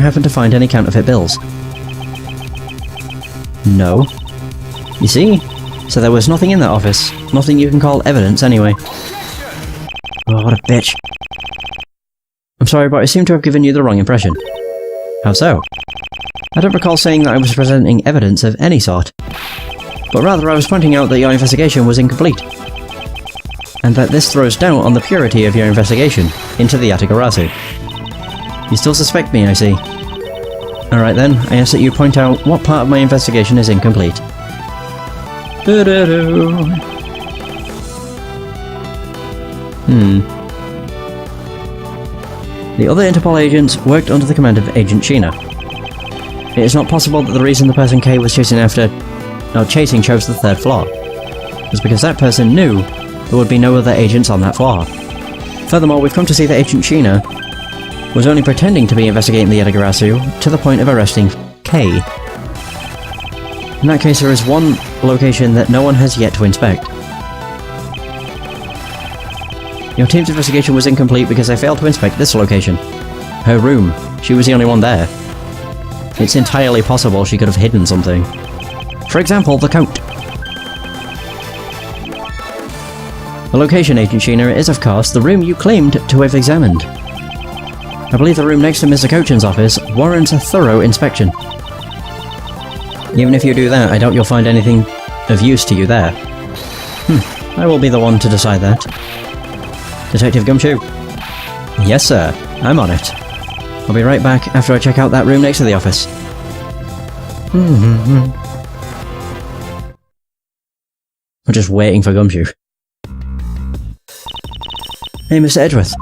happen to find any counterfeit bills? No. You see? So there was nothing in that office. Nothing you can call evidence, anyway. Oh, what a bitch. I'm sorry, but I seem to have given you the wrong impression. How so? I don't recall saying that I was presenting evidence of any sort. But rather I was pointing out that your investigation was incomplete. And that this throws doubt on the purity of your investigation into the Yatagarasu. You still suspect me, I see. Alright then, I ask that you point out what part of my investigation is incomplete. The other Interpol agents worked under the command of Agent Sheena. It is not possible that the reason the person K was chasing chose the third floor was because that person knew there would be no other agents on that floor. Furthermore, we've come to see that Agent Sheena was only pretending to be investigating the Yatagarasu to the point of arresting K. In that case, there is one location that no one has yet to inspect. Your team's investigation was incomplete because they failed to inspect this location. Her room. She was the only one there. It's entirely possible she could have hidden something. For example, the coat. The location, Agent Sheena, is of course the room you claimed to have examined. I believe the room next to Mr. Cochin's office warrants a thorough inspection. Even if you do that, I doubt you'll find anything of use to you there. I will be the one to decide that. Detective Gumshoe? Yes, sir. I'm on it. I'll be right back after I check out that room next to the office. I'm just waiting for Gumshoe. Hey, Mr. Edgeworth.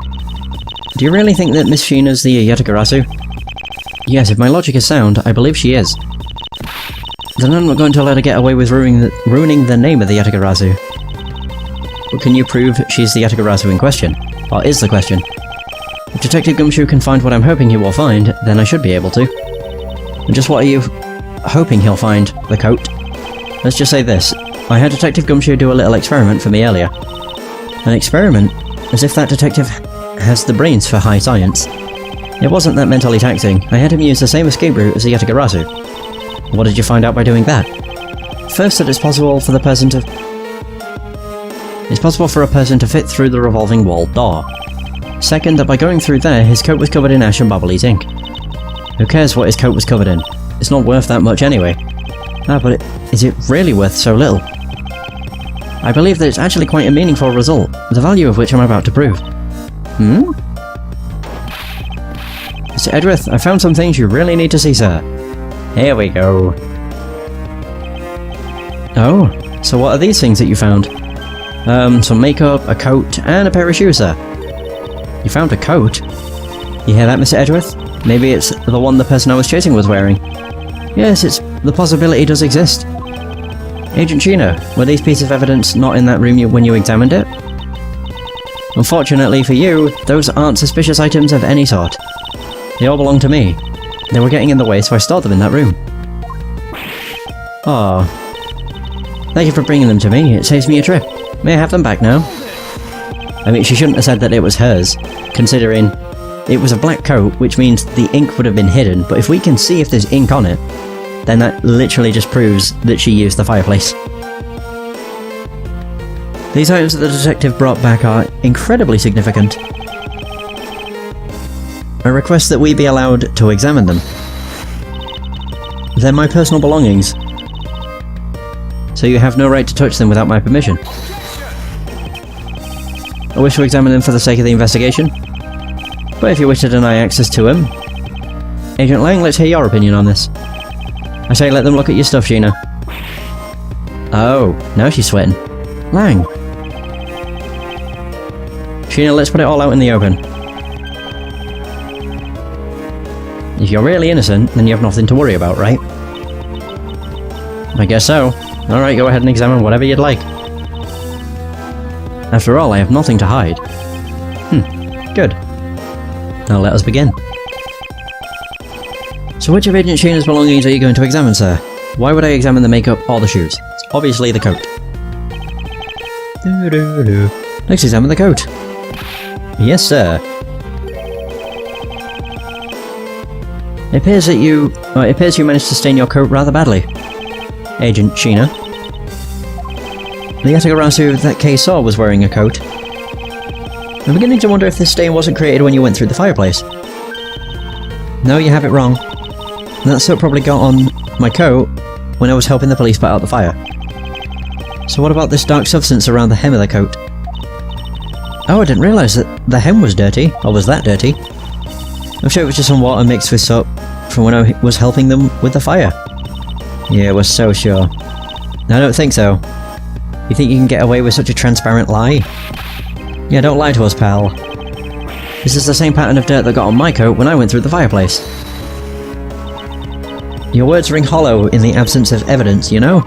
Do you really think that Miss Sheena's the Yatagarasu? Yes, if my logic is sound, I believe she is. Then I'm not going to let her get away with ruining the name of the Yatagarasu. But can you prove she's the Yatagarasu in question? Or is the question? If Detective Gumshoe can find what I'm hoping he will find, then I should be able to. And just what are you hoping he'll find? The coat? Let's just say this. I had Detective Gumshoe do a little experiment for me earlier. An experiment? As if that detective has the brains for high science. It wasn't that mentally taxing. I had him use the same escape route as the Yatagarasu. What did you find out by doing that? First, that it's possible for a person to fit through the revolving wall door. Second, that by going through there, his coat was covered in ash and Bobbly's ink. Who cares what his coat was covered in? It's not worth that much anyway. Ah, but is it really worth so little? I believe that it's actually quite a meaningful result, the value of which I'm about to prove. Mr. Edgeworth, I found some things you really need to see, sir. Here we go. Oh, so what are these things that you found? Some makeup, a coat, and a pair of shoes, sir. You found a coat? You hear that, Mr. Edgeworth? Maybe it's the one the person I was chasing was wearing. Yes, the possibility does exist. Agent Sheena, were these pieces of evidence not in that room when you examined it? Unfortunately for you, those aren't suspicious items of any sort. They all belong to me. They were getting in the way, so I stored them in that room. Oh. Thank you for bringing them to me, it saves me a trip. May I have them back now? I mean, she shouldn't have said that it was hers, considering it was a black coat, which means the ink would have been hidden, but if we can see if there's ink on it, then that literally just proves that she used the fireplace. These items that the detective brought back are incredibly significant. I request that we be allowed to examine them. They're my personal belongings, so you have no right to touch them without my permission. I wish to examine them for the sake of the investigation, but if you wish to deny access to them... Agent Lang, let's hear your opinion on this. I say let them look at your stuff, Sheena. Oh, now she's sweating. Lang. Sheena, let's put it all out in the open. If you're really innocent, then you have nothing to worry about, right? I guess so. Alright, go ahead and examine whatever you'd like. After all, I have nothing to hide. Good. Now let us begin. So which of Agent Sheena's belongings are you going to examine, sir? Why would I examine the makeup or the shoes? It's obviously the coat. Let's examine the coat. Yes, sir. It appears you managed to stain your coat rather badly, Agent Sheena. The Yatagarasu that Kay saw was wearing a coat. I'm beginning to wonder if this stain wasn't created when you went through the fireplace. No, you have it wrong. That soot probably got on my coat when I was helping the police put out the fire. So what about this dark substance around the hem of the coat? Oh, I didn't realise that the hem was dirty, or was that dirty. I'm sure it was just some water mixed with soap from when I was helping them with the fire. Yeah, we're so sure. I don't think so. You think you can get away with such a transparent lie? Yeah, don't lie to us, pal. This is the same pattern of dirt that got on my coat when I went through the fireplace. Your words ring hollow in the absence of evidence, you know?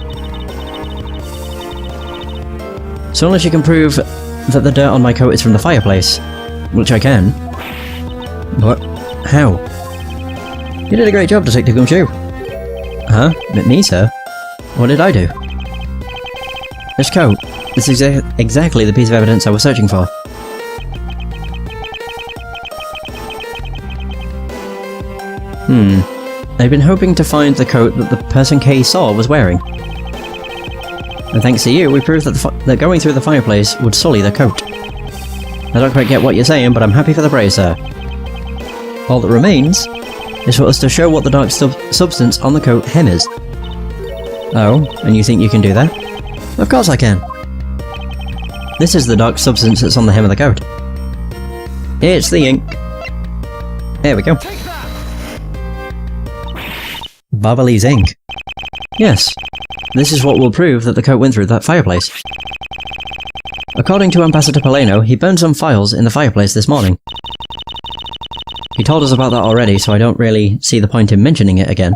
So unless you can prove that the dirt on my coat is from the fireplace, which I can. What? How? You did a great job, Detective Gumshoe. Huh? Me, sir? What did I do? This coat. This is exactly the piece of evidence I was searching for. I've been hoping to find the coat that the person Kay saw was wearing. And thanks to you, we proved that going through the fireplace would sully the coat. I don't quite get what you're saying, but I'm happy for the praise, sir. All that remains is for us to show what the dark substance on the coat hem is. Oh, and you think you can do that? Of course I can. This is the dark substance that's on the hem of the coat. It's the ink. There we go. Barbalese ink. Yes, this is what will prove that the coat went through that fireplace. According to Ambassador Paleno, he burned some files in the fireplace this morning. He told us about that already, so I don't really see the point in mentioning it again.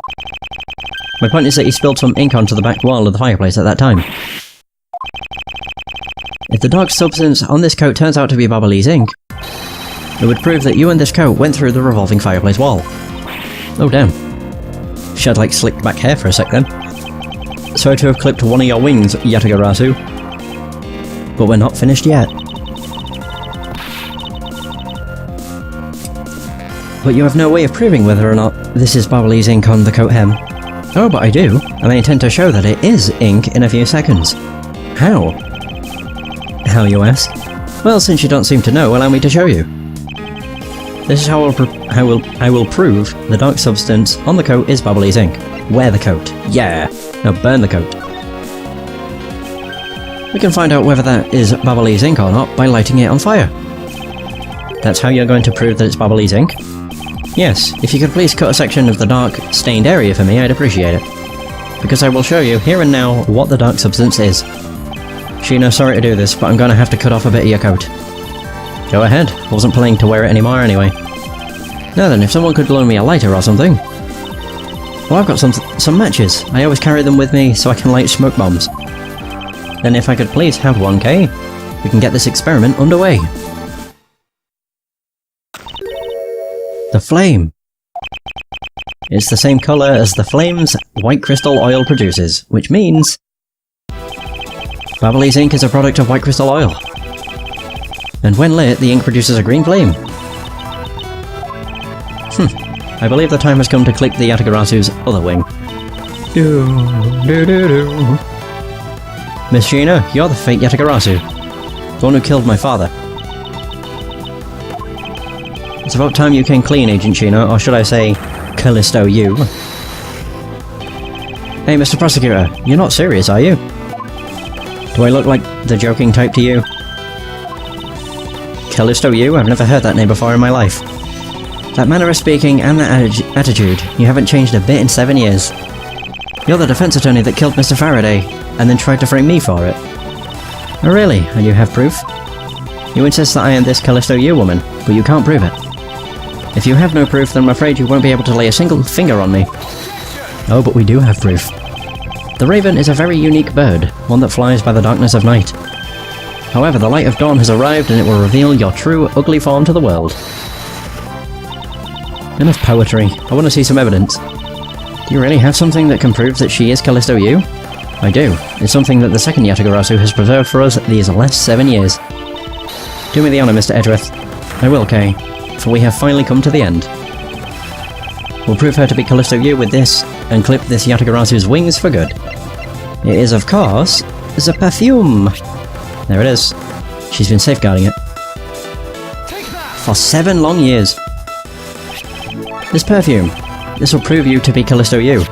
My point is that he spilled some ink onto the back wall of the fireplace at that time. If the dark substance on this coat turns out to be Barbalese ink, it would prove that you and this coat went through the revolving fireplace wall. Oh damn. She had like slicked back hair for a sec then. Sorry to have clipped one of your wings, Yatagarasu. But we're not finished yet. But you have no way of proving whether or not this is Barbalese ink on the coat hem. Oh, but I do, and I intend to show that it is ink in a few seconds. How? How, you ask? Well, since you don't seem to know, allow me to show you. This is how I will prove the dark substance on the coat is Barbalese ink. Wear the coat. Yeah! Now burn the coat. We can find out whether that is Barbalese ink or not by lighting it on fire. That's how you're going to prove that it's Barbalese ink? Yes, if you could please cut a section of the dark, stained area for me, I'd appreciate it. Because I will show you, here and now, what the dark substance is. Sheena, sorry to do this, but I'm gonna have to cut off a bit of your coat. Go ahead, I wasn't planning to wear it anymore anyway. Now then, if someone could loan me a lighter or something. Well, I've got some matches. I always carry them with me so I can light smoke bombs. Then if I could please have one, Kay, we can get this experiment underway. The flame. It's the same colour as the flames white crystal oil produces, which means Barbalese ink is a product of white crystal oil. And when lit, the ink produces a green flame. I believe the time has come to click the Yatagarasu's other wing. Miss Sheena, you're the fake Yatagarasu. The one who killed my father. It's about time you came clean, Agent Sheena, or should I say, Callisto you. Hey, Mr. Prosecutor, you're not serious, are you? Do I look like the joking type to you? Callisto you? I've never heard that name before in my life. That manner of speaking and that attitude, you haven't changed a bit in 7 years. You're the defense attorney that killed Mr. Faraday, and then tried to frame me for it. Oh really? And you have proof? You insist that I am this Callisto you woman, but you can't prove it. If you have no proof, then I'm afraid you won't be able to lay a single finger on me. Oh, but we do have proof. The raven is a very unique bird, one that flies by the darkness of night. However, the light of dawn has arrived and it will reveal your true, ugly form to the world. Enough poetry. I want to see some evidence. Do you really have something that can prove that she is Callisto you? I do. It's something that the second Yatagarasu has preserved for us these last 7 years. Do me the honour, Mr. Edgeworth. I will, Kay, for we have finally come to the end. will prove her to be Callisto Yu with this, and clip this Yatagarasu's wings for good. It is, of course, the perfume! There it is. She's been safeguarding it. For 7 long years. This perfume. This will prove you to be Callisto Yu.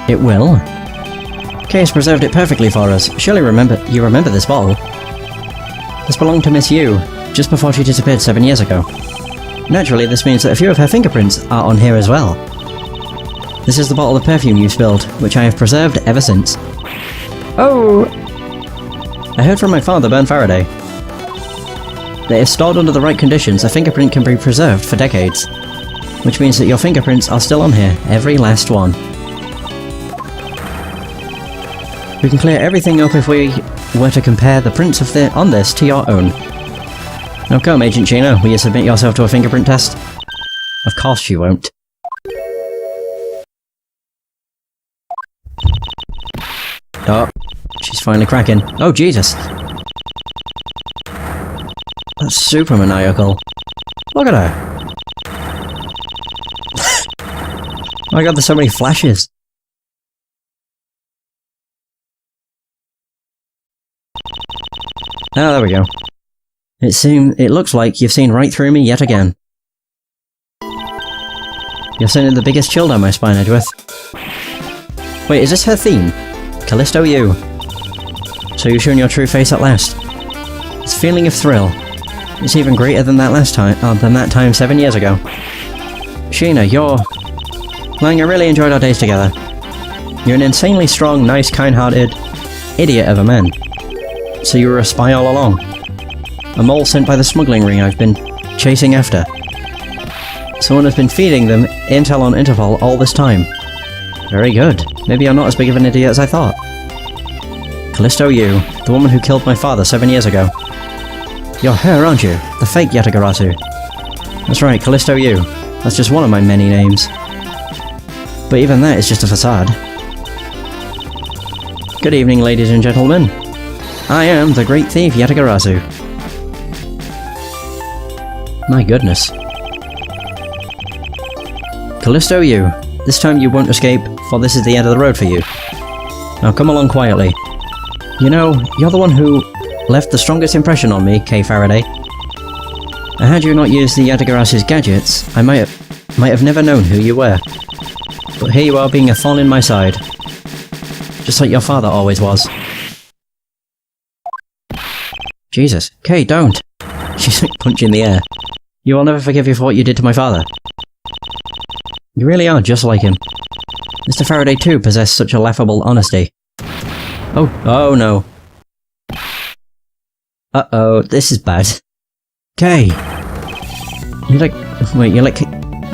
It will? Kay has preserved it perfectly for us. Surely you remember this bottle? This belonged to Miss Yu, just before she disappeared 7 years ago. Naturally, this means that a few of her fingerprints are on here as well. This is the bottle of perfume you spilled, which I have preserved ever since. Oh! I heard from my father, Bern Faraday, that if stored under the right conditions, a fingerprint can be preserved for decades. Which means that your fingerprints are still on here, every last one. We can clear everything up if we were to compare the prints on this to your own. Now come, Agent Gina, will you submit yourself to a fingerprint test? Of course she won't. Oh, she's finally cracking. Oh, Jesus! That's super maniacal. Look at her! Oh my god, there's so many flashes! Oh, there we go. It looks like you've seen right through me yet again. You're sending the biggest chill down my spine, Edgeworth. Wait, is this her theme? Callisto Yu. So you've shown your true face at last. It's a feeling of thrill. It's even greater than that time 7 years ago. Sheena, Lang, I really enjoyed our days together. You're an insanely strong, nice, kind-hearted idiot of a man. So you were a spy all along. A mole sent by the smuggling ring I've been chasing after. Someone has been feeding them intel on Interpol all this time. Very good. Maybe you're not as big of an idiot as I thought. Callisto Yu, the woman who killed my father 7 years ago. You're her, aren't you? The fake Yatagarasu. That's right, Callisto Yu. That's just one of my many names. But even that is just a facade. Good evening, ladies and gentlemen. I am the great thief Yatagarasu. My goodness. Callisto Yu, this time you won't escape, for this is the end of the road for you. Now come along quietly. You know, you're the one who left the strongest impression on me, Kay Faraday. And had you not used the Yatagarasu's gadgets, I might have never known who you were. But here you are being a thorn in my side. Just like your father always was. Jesus. Kay, don't! She's like punching the air. You will never forgive you for what you did to my father. You really are just like him. Mr. Faraday too possessed such a laughable honesty. Oh no. Uh-oh, this is bad. Kay! You let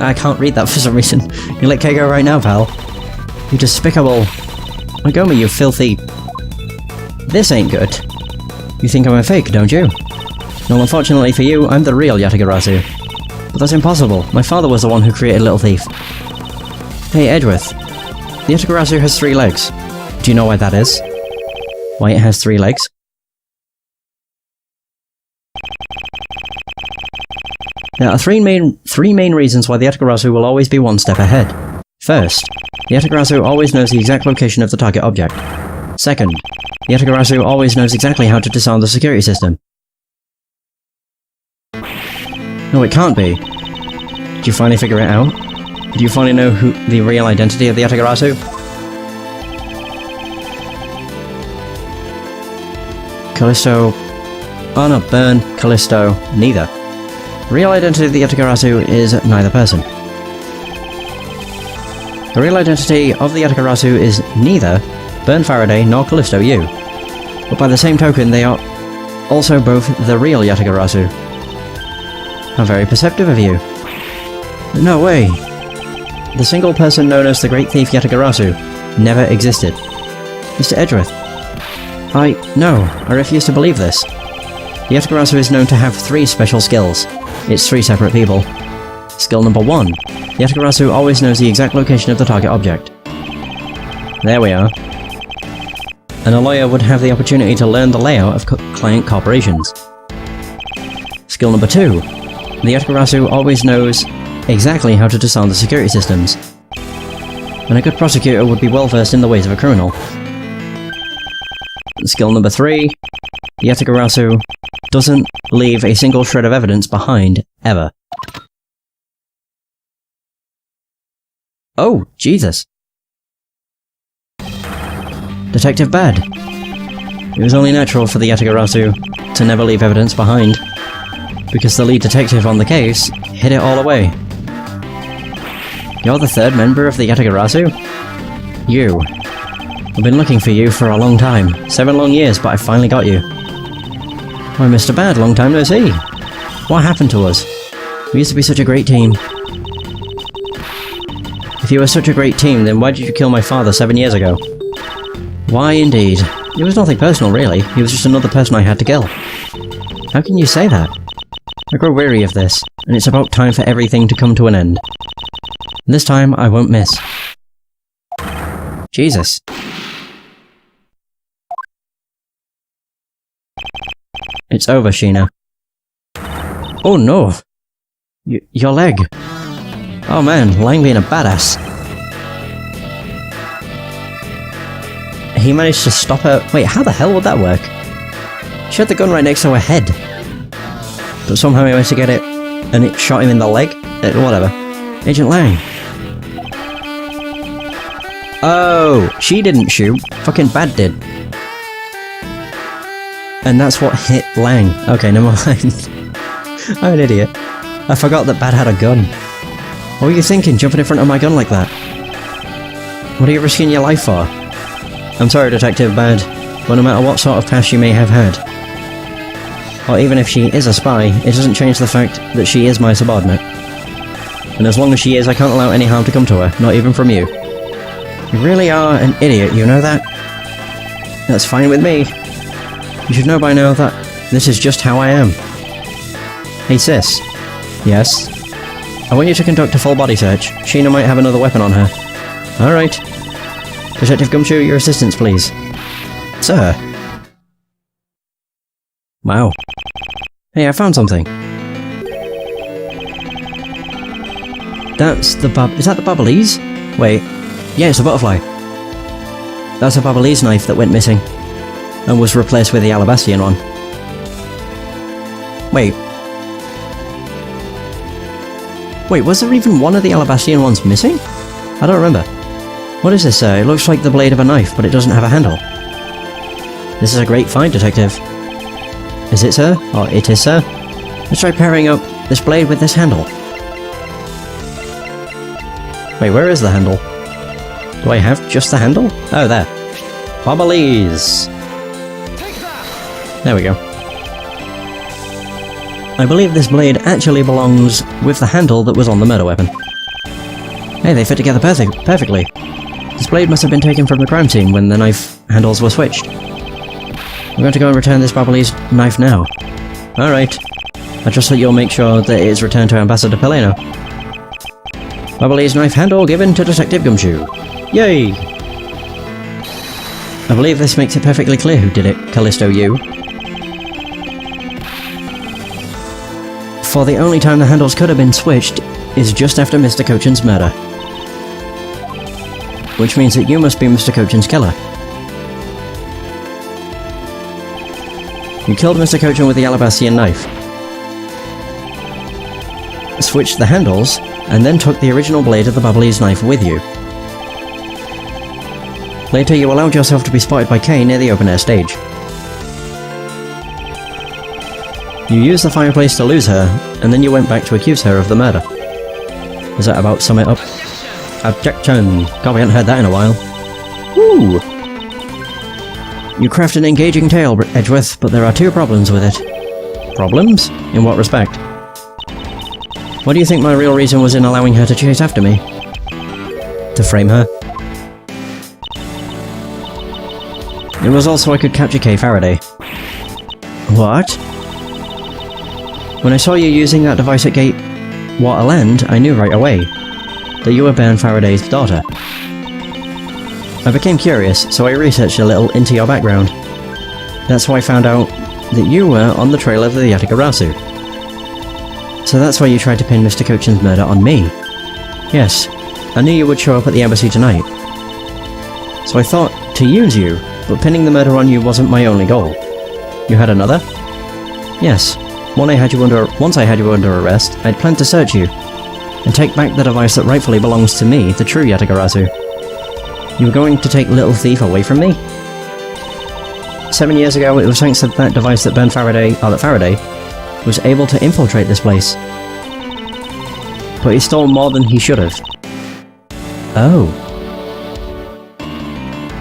I can't read that for some reason. You let Kay go right now, pal. You despicable... Magoma, you filthy... This ain't good. You think I'm a fake, don't you? Well, unfortunately for you, I'm the real Yatagarasu. But that's impossible. My father was the one who created Little Thief. Hey, Edgeworth. The Yatagarasu has 3 legs. Do you know why that is? Why it has 3 legs? There are three main reasons why the Yatagarasu will always be 1 step ahead. First, the Yatagarasu always knows the exact location of the target object. Second, the Yatagarasu always knows exactly how to disarm the security system. No, it can't be. Did you finally figure it out? Do you finally know the real identity of the Yatagarasu? Callisto... Oh no, Bern, Callisto, neither. The real identity of the Yatagarasu is neither person. The real identity of the Yatagarasu is neither Bern Faraday nor Callisto Yu. But by the same token, they are also both the real Yatagarasu. How very perceptive of you. No way. The single person known as the Great Thief Yatagarasu never existed. Mr. Edgeworth. No, I refuse to believe this. The Yatagarasu is known to have 3 special skills. It's 3 separate people. Skill number 1. The Yatagarasu always knows the exact location of the target object. There we are. And a lawyer would have the opportunity to learn the layout of client corporations. Skill number 2. The Yatagarasu always knows exactly how to disarm the security systems. And a good prosecutor would be well versed in the ways of a criminal. Skill number 3. The Yatagarasu doesn't leave a single shred of evidence behind, ever. Oh, Jesus. Detective Bad. It was only natural for the Yatagarasu to never leave evidence behind, because the lead detective on the case hid it all away. You're the third member of the Yatagarasu? You. I've been looking for you for a long time. 7 long years, but I finally got you. Why, Mr. Bad, long time no see. What happened to us? We used to be such a great team. If you were such a great team, then why did you kill my father 7 years ago? Why, indeed. It was nothing personal, really. He was just another person I had to kill. How can you say that? I grow weary of this, and it's about time for everything to come to an end. And this time, I won't miss. Jesus. It's over, Sheena. Oh no! Your leg. Oh man, Lang being a badass. He managed to stop her. Wait, how the hell would that work? She had the gun right next to her head. But somehow he managed to get it, and it shot him in the leg? Whatever. Agent Lang. Oh, she didn't shoot. Fucking Bad did. And that's what hit Lang. Okay, never mind. I'm an idiot. I forgot that Bad had a gun. What were you thinking, jumping in front of my gun like that? What are you risking your life for? I'm sorry, Detective Bad, but no matter what sort of past she may have had, or even if she is a spy, it doesn't change the fact that she is my subordinate. And as long as she is, I can't allow any harm to come to her, not even from you. You really are an idiot, you know that? That's fine with me. You should know by now that this is just how I am. Hey sis. Yes? I want you to conduct a full body search. Sheena might have another weapon on her. Alright. Detective Gumshoe, your assistance, please. Sir. Wow. Hey, I found something. That's the is that the Babalese? Wait. Yeah, it's a butterfly. That's a Babalese knife that went missing, and was replaced with the Alabastian one. Wait. Wait, was there even one of the Alabastian ones missing? I don't remember. What is this, sir? It looks like the blade of a knife, but it doesn't have a handle. This is a great find, Detective. Is it, sir? Or it is, sir? Let's try pairing up this blade with this handle. Wait, where is the handle? Do I have just the handle? Oh, there. Babalese. There we go. I believe this blade actually belongs with the handle that was on the murder weapon. Hey, they fit together perfectly. This blade must have been taken from the crime scene when the knife handles were switched. I'm going to go and return this Babalese knife now. Alright. I trust that you'll make sure that it is returned to Ambassador Peleno. Babalese knife handle given to Detective Gumshoe. Yay! I believe this makes it perfectly clear who did it, Callisto you. For the only time the handles could have been switched is just after Mr. Cochin's murder. Which means that you must be Mr. Cochin's killer. You killed Mr. Cochin with the Alabastian knife, switched the handles, and then took the original blade of the Babalese knife with you. Later, you allowed yourself to be spotted by Kay near the open-air stage. You used the fireplace to lose her, and then you went back to accuse her of the murder. Does that about sum it up? Objection! God, we haven't heard that in a while. Woo! You craft an engaging tale, Edgeworth, but there are 2 problems with it. Problems? In what respect? What do you think my real reason was in allowing her to chase after me? To frame her? It was also I could capture Kay Faraday. What? When I saw you using that device at Gate Waterland, I knew right away that you were Baron Faraday's daughter. I became curious, so I researched a little into your background. That's how I found out that you were on the trail of the Yatagarasu. So that's why you tried to pin Mr. Cochin's murder on me? Yes. I knew you would show up at the embassy tonight. So I thought to use you, but pinning the murder on you wasn't my only goal. You had another? Yes. Once I had you under arrest, I'd planned to search you, and take back the device that rightfully belongs to me, the true Yatagarasu. You were going to take Little Thief away from me? 7 years ago, it was thanks to that device that Faraday was able to infiltrate this place. But he stole more than he should have. Oh.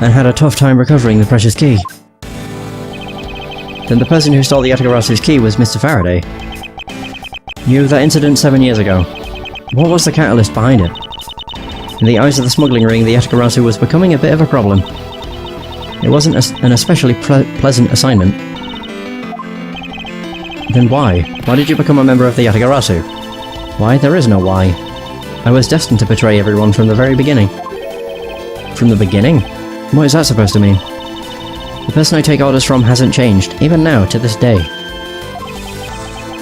And had a tough time recovering the precious key. Then the person who stole the Yatagarasu's key was Mr. Faraday. Knew that incident 7 years ago. What was the catalyst behind it? In the eyes of the smuggling ring, the Yatagarasu was becoming a bit of a problem. It wasn't an especially pleasant assignment. Then why? Why did you become a member of the Yatagarasu? Why? There is no why. I was destined to betray everyone from the very beginning. From the beginning? What is that supposed to mean? The person I take orders from hasn't changed, even now, to this day.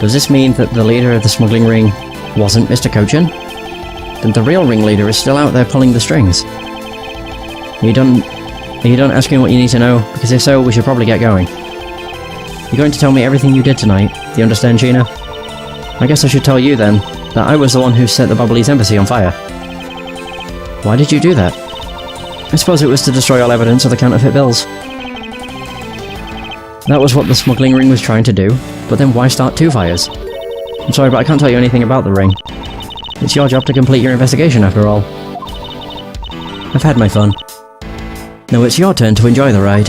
Does this mean that the leader of the smuggling ring wasn't Mr. Cochin? Then the real ringleader is still out there pulling the strings. Are you done asking what you need to know? Because if so, we should probably get going. You're going to tell me everything you did tonight, do you understand, Gina? I guess I should tell you then, that I was the one who set the Bubbly's embassy on fire. Why did you do that? I suppose it was to destroy all evidence of the counterfeit bills. That was what the smuggling ring was trying to do, but then why start two fires? I'm sorry, but I can't tell you anything about the ring. It's your job to complete your investigation, after all. I've had my fun. Now it's your turn to enjoy the ride.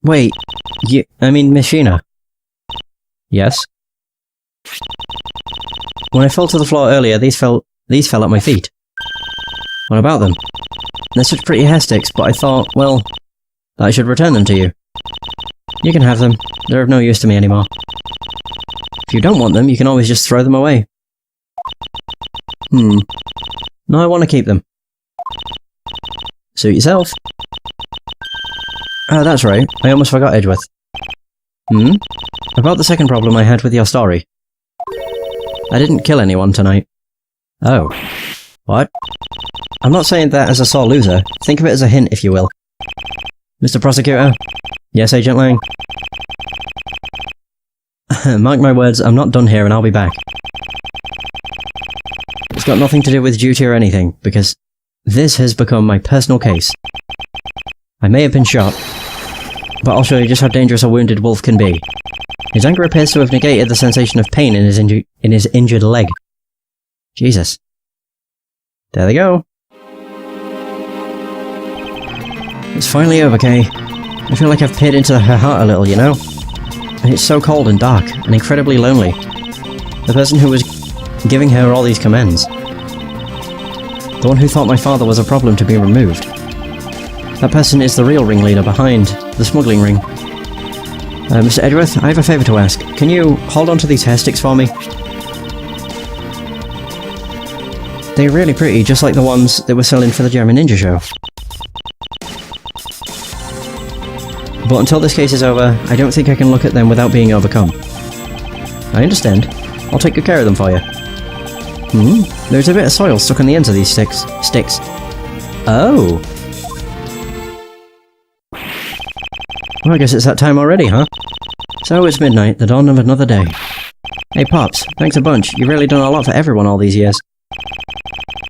Wait, Miss Sheena. Yes? When I fell to the floor earlier, these fell at my feet. What about them? They're such pretty hair sticks, but I thought, well, that I should return them to you. You can have them. They're of no use to me anymore. If you don't want them, you can always just throw them away. No, I want to keep them. Suit yourself. Oh, that's right. I almost forgot Edgeworth. About the second problem I had with your story. I didn't kill anyone tonight. Oh. What? I'm not saying that as a sore loser. Think of it as a hint, if you will. Mr. Prosecutor? Yes, Agent Lang? Mark my words, I'm not done here and I'll be back. It's got nothing to do with duty or anything, because this has become my personal case. I may have been shot, but I'll show you just how dangerous a wounded wolf can be. His anger appears to have negated the sensation of pain in his injured leg. Jesus. There they go. It's finally over, Kay. I feel like I've peered into her heart a little, you know? And it's so cold and dark, and incredibly lonely. The person who was giving her all these commands. The one who thought my father was a problem to be removed. That person is the real ringleader behind the smuggling ring. Mr. Edgeworth, I have a favour to ask. Can you hold on to these hair sticks for me? They're really pretty, just like the ones they were selling for the German Ninja show. But until this case is over, I don't think I can look at them without being overcome. I understand. I'll take good care of them for you. There's a bit of soil stuck on the ends of these sticks. Oh! Well, I guess it's that time already, huh? So it's midnight, the dawn of another day. Hey Pops, thanks a bunch. You've really done a lot for everyone all these years.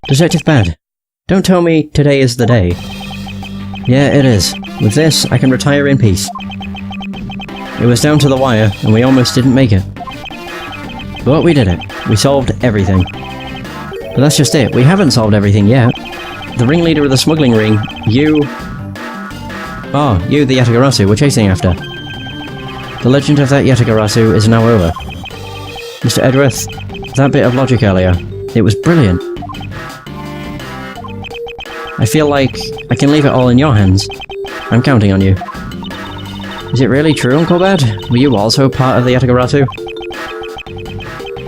Detective Bad, don't tell me today is the day. Yeah, it is. With this, I can retire in peace. It was down to the wire, and we almost didn't make it. But we did it. We solved everything. But that's just it. We haven't solved everything yet. The ringleader of the smuggling ring, you, the Yatagarasu, we're chasing after. The legend of that Yatagarasu is now over. Mr. Edgeworth, that bit of logic earlier, it was brilliant. I feel like I can leave it all in your hands. I'm counting on you. Is it really true, Uncle Bad? Were you also part of the Yatagarasu?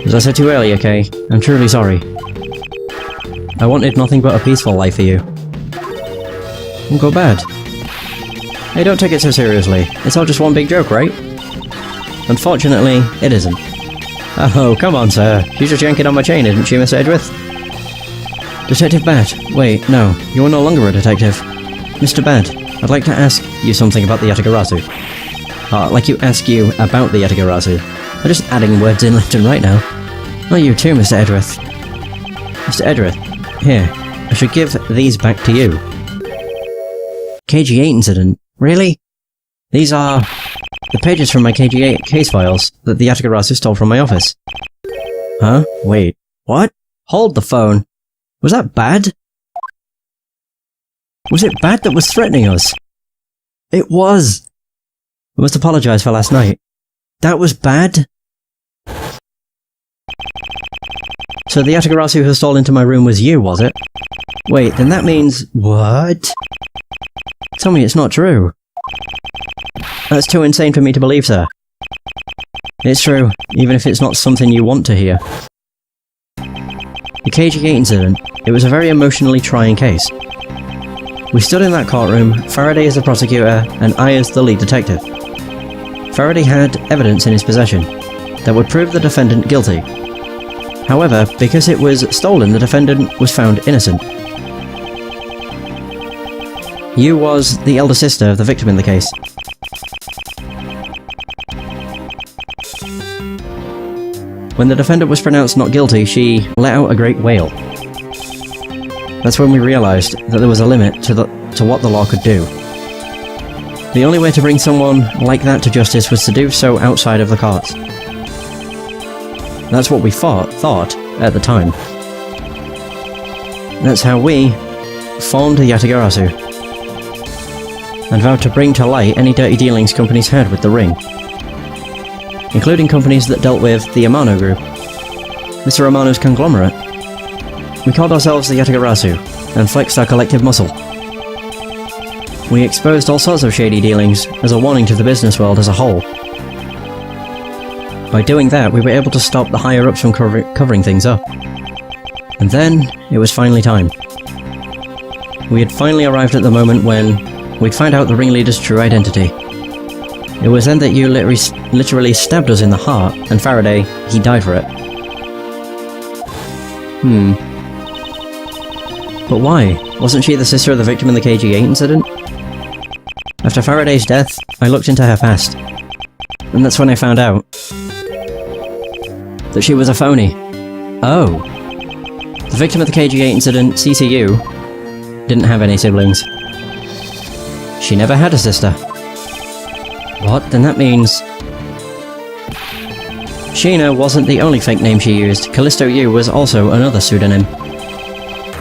As I said to you earlier, Kay, I'm truly sorry. I wanted nothing but a peaceful life for you. Uncle Bad. Hey, don't take it so seriously. It's all just one big joke, right? Unfortunately, it isn't. Oh, come on, sir. She's just yanking on my chain, isn't she, Miss Edgeworth? Detective Bat. Wait, no. You are no longer a detective. Mr. Bat, I'd like to ask you something about the Yatagarasu. Like you ask you about the Yatagarasu. I'm just adding words in left and right now. Not you too, Mr. Edgeworth. Mr. Edgeworth, here. I should give these back to you. KG8 incident? Really? These are the pages from my KG8 case files that the Yatagarasu stole from my office. Huh? Wait. What? Hold the phone. Was that bad? Was it bad that was threatening us? It was! I must apologize for last night. That was bad? So the Yatagarasu who stole into my room was you, was it? Wait, then that means... What? Tell me it's not true. That's too insane for me to believe, sir. It's true, even if it's not something you want to hear. The KG8 incident, it was a very emotionally trying case. We stood in that courtroom, Faraday as the prosecutor, and I as the lead detective. Faraday had evidence in his possession that would prove the defendant guilty. However, because it was stolen, the defendant was found innocent. You was the elder sister of the victim in the case. When the defendant was pronounced not guilty, she let out a great wail. That's when we realized that there was a limit to what the law could do. The only way to bring someone like that to justice was to do so outside of the courts. That's what we thought at the time. That's how we formed the Yatagarasu, and vowed to bring to light any dirty dealings companies had with the ring, including companies that dealt with the Amano group, Mr. Amano's conglomerate. We called ourselves the Yatagarasu, and flexed our collective muscle. We exposed all sorts of shady dealings as a warning to the business world as a whole. By doing that, we were able to stop the higher-ups from covering things up. And then, it was finally time. We had finally arrived at the moment when we'd find out the ringleader's true identity. It was then that you literally stabbed us in the heart, and Faraday, he died for it. But why? Wasn't she the sister of the victim in the KG8 incident? After Faraday's death, I looked into her past. And that's when I found out that she was a phony. Oh. The victim of the KG8 incident, CCU, didn't have any siblings. She never had a sister. What? Then that means... Sheena wasn't the only fake name she used. Callisto U was also another pseudonym.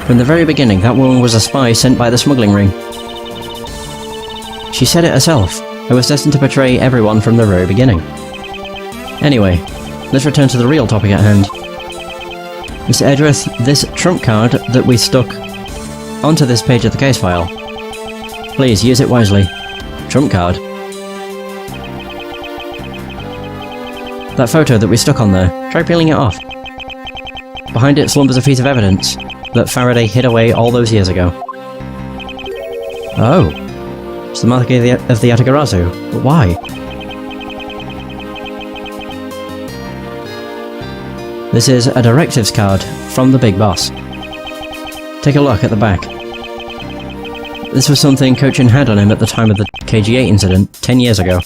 From the very beginning, that woman was a spy sent by the smuggling ring. She said it herself. I was destined to betray everyone from the very beginning. Anyway, let's return to the real topic at hand. Mr. Edgeworth, this trump card that we stuck onto this page of the case file. Please, use it wisely. Trump card. That photo that we stuck on there, try peeling it off. Behind it slumbers a piece of evidence that Faraday hid away all those years ago. Oh. It's the mark of the Yatagarasu. But why? This is a directives card from the big boss. Take a look at the back. This was something Cochin had on him at the time of the KG8 incident 10 years ago.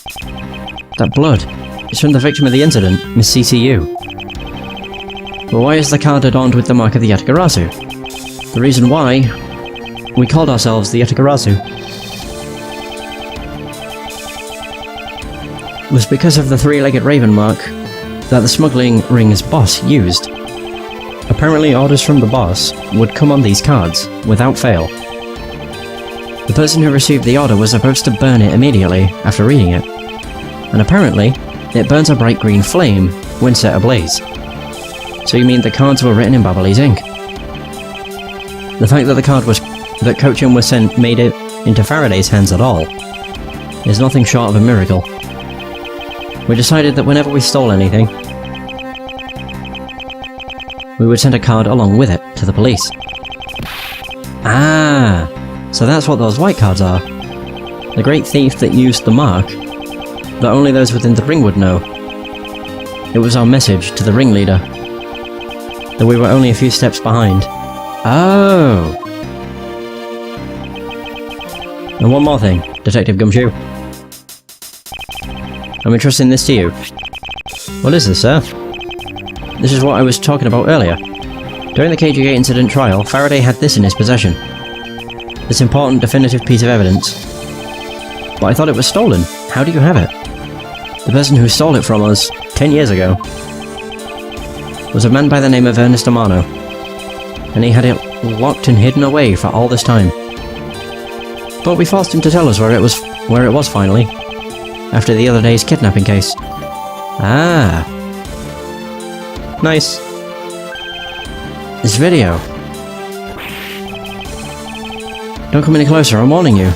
That blood. It's from the victim of the incident, Miss CCU. But why is the card adorned with the mark of the Yatagarasu? The reason why we called ourselves the Yatagarasu was because of the three-legged raven mark that the smuggling ring's boss used. Apparently orders from the boss would come on these cards, without fail. The person who received the order was supposed to burn it immediately after reading it. And apparently, it burns a bright green flame when set ablaze. So you mean the cards were written in Babalese ink? The fact that that Cochin was sent made it into Faraday's hands at all is nothing short of a miracle. We decided that whenever we stole anything, we would send a card along with it to the police. Ah, so that's what those white cards are. The great thief that used the mark that only those within the ring would know. It was our message to the ringleader. That we were only a few steps behind. Oh! And one more thing, Detective Gumshoe. I'm entrusting this to you. What is this, sir? This is what I was talking about earlier. During the KGA incident trial, Faraday had this in his possession. This important, definitive piece of evidence. But I thought it was stolen. How do you have it? The person who stole it from us 10 years ago was a man by the name of Ernest Amano, and he had it locked and hidden away for all this time. But we forced him to tell us where it was finally, after the other day's kidnapping case. Ah. Nice. This video. Don't come any closer, I'm warning you.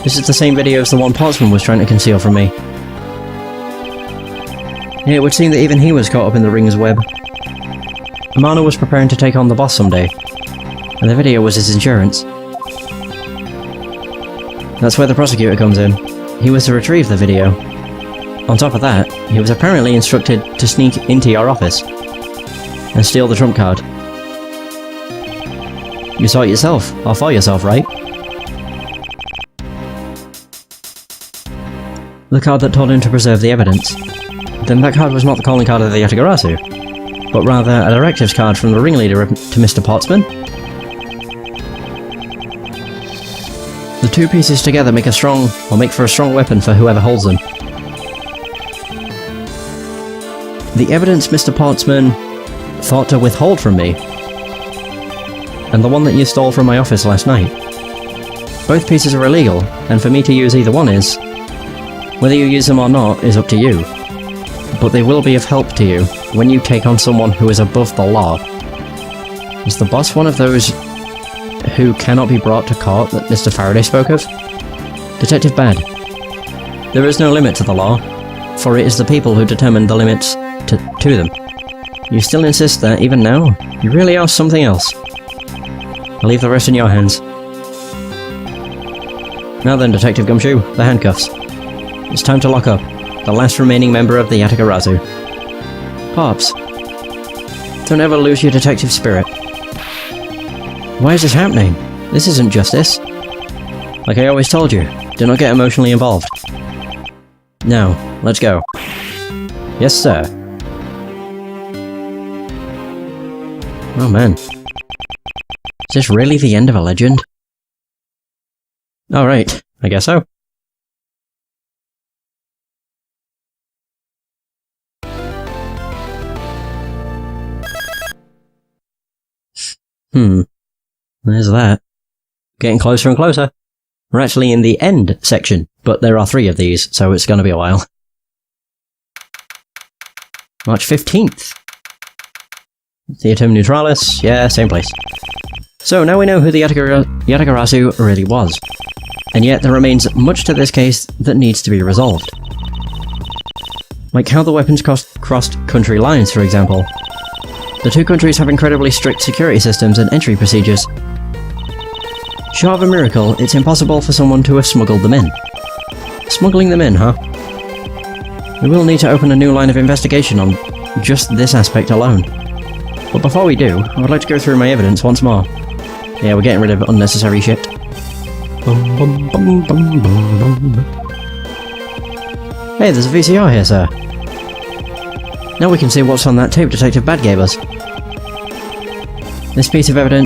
This is the same video as the one Portsman was trying to conceal from me. Yeah, it would seem that even he was caught up in the ring's web. Amano was preparing to take on the boss someday, and the video was his insurance. That's where the prosecutor comes in. He was to retrieve the video. On top of that, he was apparently instructed to sneak into your office and steal the trump card. You saw it yourself, or for yourself, right? The card that told him to preserve the evidence. Then that card was not the calling card of the Yatagarasu, but rather a directives card from the ringleader to Mr. Portsman. The two pieces together make for a strong weapon for whoever holds them. The evidence Mr. Portsman thought to withhold from me, and the one that you stole from my office last night. Both pieces are illegal, and for me to use either one is... Whether you use them or not is up to you, but they will be of help to you when you take on someone who is above the law. Is the boss one of those who cannot be brought to court that Mr. Faraday spoke of? Detective Bad. There is no limit to the law, for it is the people who determine the limits to them. You still insist that, even now? You really are something else. I'll leave the rest in your hands. Now then, Detective Gumshoe, the handcuffs. It's time to lock up the last remaining member of the Yatagarasu. Pops, don't ever lose your detective spirit. Why is this happening? This isn't justice. Like I always told you, do not get emotionally involved. Now, let's go. Yes, sir. Oh man. Is this really the end of a legend? Alright, I guess so. There's that. Getting closer and closer. We're actually in the end section, but there are 3 of these, so it's gonna be a while. March 15th. Theatum Neutralis, yeah, same place. So now we know who the Yatagarasu really was. And yet there remains much to this case that needs to be resolved. Like how the weapons crossed country lines, for example. The two countries have incredibly strict security systems and entry procedures. Short of a miracle, it's impossible for someone to have smuggled them in. Smuggling them in, huh? We will need to open a new line of investigation on just this aspect alone. But before we do, I would like to go through my evidence once more. Yeah, we're getting rid of unnecessary shit. Hey, there's a VCR here, sir. Now we can see what's on that tape Detective Bad gave us. This piece of evidence